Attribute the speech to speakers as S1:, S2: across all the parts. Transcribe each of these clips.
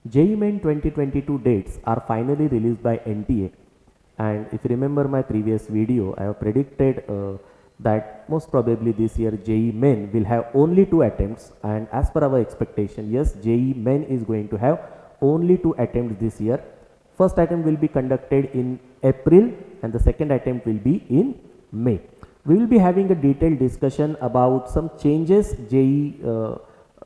S1: JEE Main 2022 dates are finally released by NTA, and if you remember my previous video, I have predicted that most probably this year JEE Main will have only 2 attempts, and as per our expectation, yes, JEE Main is going to have only 2 attempts this year. First attempt will be conducted in April and the second attempt will be in May. We will be having a detailed discussion about some changes JEE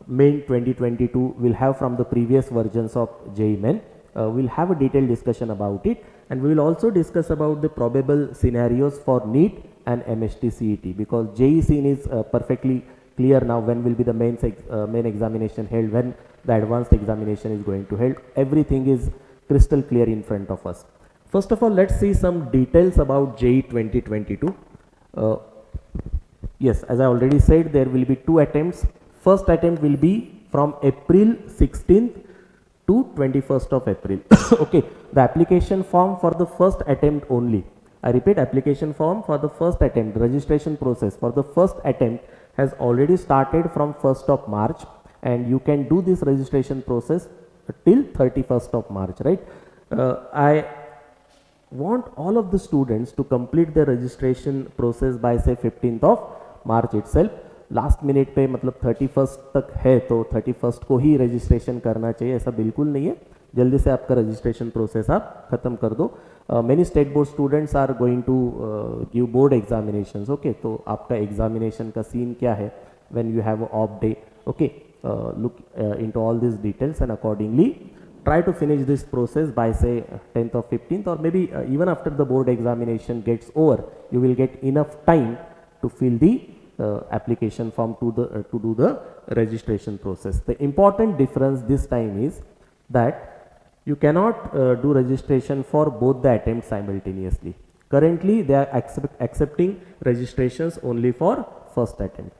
S1: Main 2022 will have from the previous versions of JEE Main. We'll have a detailed discussion about it, and we will also discuss about the probable scenarios for NEET and MST CET, because JEE scene is perfectly clear now when will be the main examination held, when the advanced examination is going to held. Everything is crystal clear in front of us. First of all, let's see some details about JEE 2022. Yes, as I already said, there will be 2 attempts. First attempt will be from April 16th to 21st of April. Okay, the application form for the first attempt only. I repeat, application form for the first attempt, registration process for the first attempt has already started from 1st of March, and you can do this registration process till 31st of March, right? I want all of the students to complete their registration process by say 15th of March itself. Last minute पे मतलब 31st तक है तो 31st को ही registration करना चाहिए, ऐसा बिल्कुल नहीं है. जल्दी से आपका रजिस्ट्रेशन प्रोसेस आप खत्म कर दो. Many state board students are going to give board examinations. Okay, तो आपका एग्जामिनेशन का सीन क्या है when you have off day. Okay, look into all these details and accordingly try to finish this process by say 10th or 15th, or maybe even after the board examination gets over, you will get enough time to fill the application form to do the registration process. The important difference this time is that you cannot do registration for both the attempts simultaneously. Currently they are accepting registrations only for first attempt.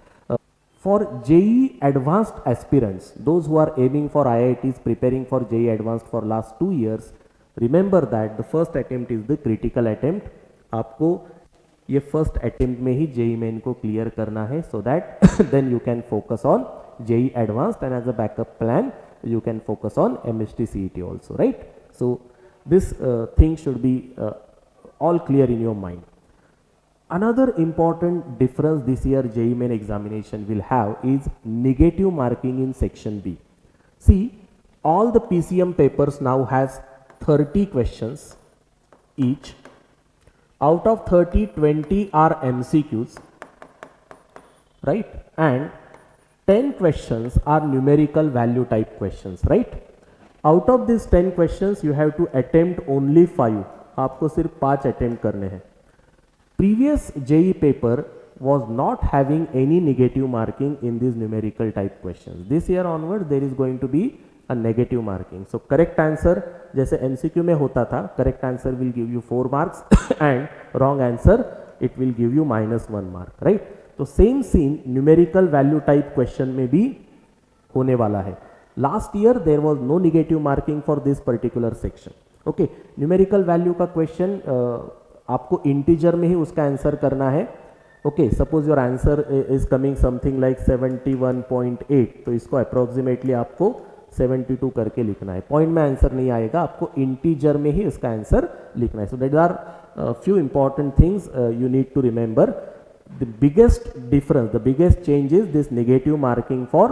S1: For JEE advanced aspirants, those who are aiming for IITs, preparing for JEE advanced for last 2 years, remember that the first attempt is the critical attempt. आपको ये first attempt में ही JEE main को clear करना है, so that then you can focus on JEE advanced and as a backup plan you can focus on MST CET also, right? So this thing should be all clear in your mind. Another important difference this year JEE Main examination will have is negative marking in section B. See, all the PCM papers now has 30 questions each. Out of 30, 20 are MCQs, right? And 10 questions are numerical value type questions, right? Out of these 10 questions you have to attempt only 5. आपको सिर्फ 5 attempt करने हैं. Previous JEE paper was not having any negative marking in these numerical type questions. This year onward there is going to be a negative marking. So correct answer जैसे MCQ में होता था, correct answer will give you 4 marks and wrong answer it will give you -1 mark, right? तो same scene numerical value type question में भी होने वाला है. Last year there was no negative marking for this particular section. Okay, numerical value का question आपको integer में ही उसका आंसर करना है. Okay, suppose your answer is coming something like 71.8, तो इसको अप्रोक्सीमेटली आपको 72 करके लिखना है. पॉइंट में आंसर नहीं आएगा, आपको इंटीजर में ही उसका आंसर लिखना है. So that are few important things you need to remember. The biggest difference, the biggest change is this negative marking for.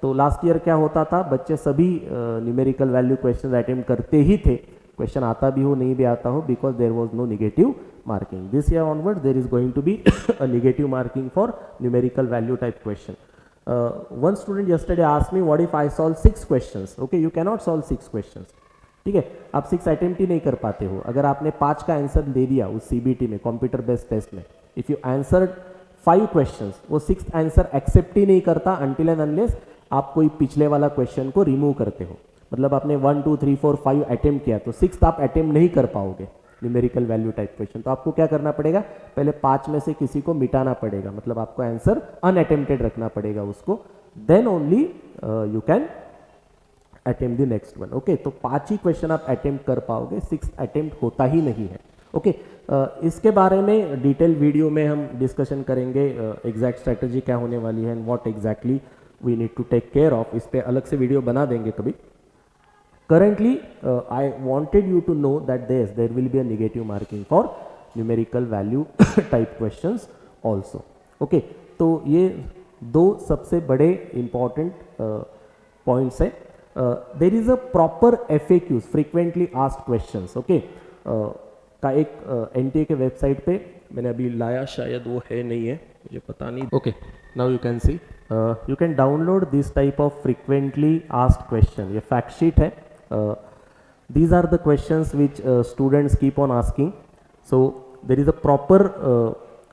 S1: तो लास्ट ईयर क्या होता था, बच्चे सभी न्यूमेरिकल वैल्यू क्वेश्चन अटेम्प्ट करते ही थे, क्वेश्चन आता भी हो नहीं भी आता हो, because there was no negative marking. This year onward there is going to be a negative marking for numerical value type question. One student yesterday asked me what if I solve 6 questions. Okay, you can not solve 6 questions. ठीक है, आप 6 attempt ही नहीं कर पाते हो. अगर आपने 5 का आंसर दे दिया उस CBT में, कंप्यूटर बेस्ड टेस्ट में, इफ यू आंसर्ड 5 क्वेश्चंस, वो 6th आंसर एक्सेप्ट ही नहीं करता अनटिल एंड अनलेस आप कोई पिछले वाला क्वेश्चन को रिमूव करते हो. मतलब आपने 1 2 3 4 5 अटेम्प्ट किया, तो 6th आप अटेम्प्ट नहीं कर पाओगे न्यूमेरिकल वैल्यू टाइप क्वेश्चन. तो आपको क्या करना पड़ेगा, पहले 5 में से किसी को मिटाना पड़ेगा, मतलब आपको आंसर अनअटेम्प्टेड रखना पड़ेगा उसको. Then only you can attempt the next one. Okay, तो 5 ही क्वेश्चन आप अटेम्प्ट कर पाओगे, 6th अटेम्प्ट होता ही नहीं है. ओके, इसके बारे में डिटेल वीडियो में हम डिस्कशन करेंगे, एग्जैक्ट स्ट्रेटजी क्या होने वाली है and what exactly we need to take care of. इस पे अलग से वीडियो बना देंगे कभी. currently I wanted you to know that there will be a negative marking for numerical value type questions also. okay, तो ये दो सबसे बड़े important points है. There is a proper FAQs, frequently asked questions, okay, का एक NTA के website पे मैंने अभी लाया, शायद वो है नहीं है, मुझे पता नहीं. Okay, now you can see, you can download this type of frequently asked question. ये फैक्ट शीट है. These are the questions which students keep on asking. So there is a proper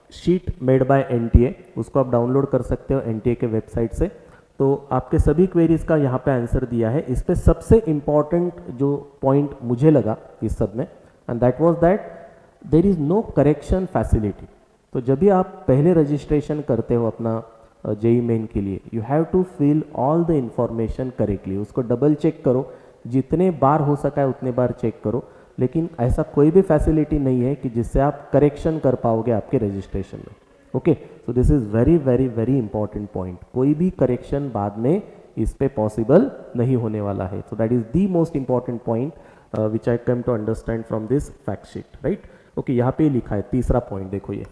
S1: sheet made by NTA, उसको आप download कर सकते हो NTA के website से. तो आपके सभी क्वेरीज का यहाँ पे आंसर दिया है. इस पे सबसे इम्पॉर्टेंट जो पॉइंट मुझे लगा इस सब में, and that was that there is no correction facility. तो जब भी आप पहले रजिस्ट्रेशन करते हो अपना जेई मेन के लिए, you have to fill all the information correctly. उसको डबल चेक करो, जितने बार हो सका है उतने बार चेक करो, लेकिन ऐसा कोई भी फैसिलिटी नहीं है कि जिससे आप करेक्शन कर पाओगे आपके रजिस्ट्रेशन में. Okay, so this is very very very important point. कोई भी करेक्शन बाद में इस पे पॉसिबल नहीं होने वाला है. So that is the most important point which I come to understand from this fact sheet, right. Okay, यहाँ पे लिखा है तीसरा पॉइंट, देखो ये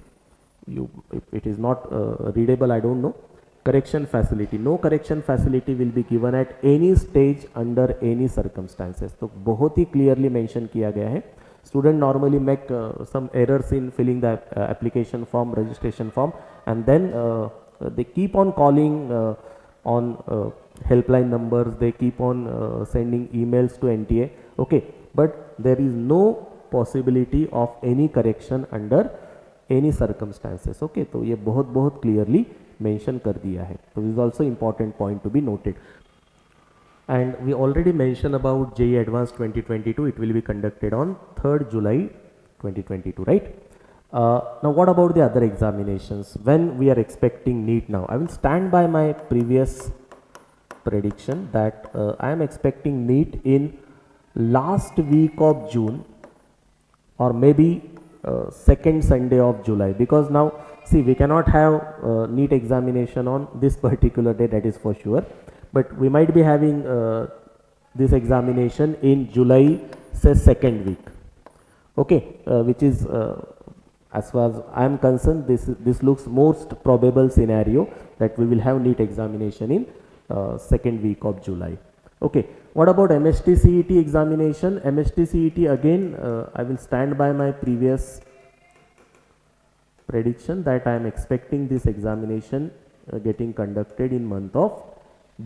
S1: it is not readable, I don't know. Correction facility, no correction facility will be given at any stage under any circumstances. तो बहुत ही clearly mention किया गया है. Student normally make some errors in filling the application form, registration form, and then they keep on calling on helpline numbers, they keep on sending emails to NTA, okay, but there is no possibility of any correction under any circumstances. okay, तो ये बहुत बहुत clearly mention कर दिया है. तो this is also important point to be noted. And we already mentioned about JEE Advanced 2022. It will be conducted on 3rd July 2022, right? Now what about the other examinations? When we are expecting NEET now? I will stand by my previous prediction that I am expecting NEET in last week of June, or maybe second Sunday of July, because now see, we cannot have NEET examination on this particular day, that is for sure, but we might be having this examination in July, say second week, okay, which is as far as I am concerned, this looks most probable scenario that we will have NEET examination in second week of July. Okay, what about MST CET examination? MST CET again, I will stand by my previous prediction that I am expecting this examination getting conducted in month of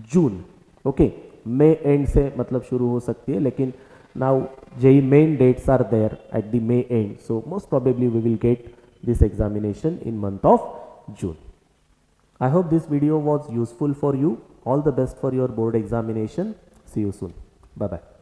S1: June. Okay, May end से मतलब शुरू हो सकती है, लेकिन now JEE main dates are there at the May end, so most probably we will get this examination in month of June. I hope this video was useful for you. All the best for your board examination. See you soon. Bye bye.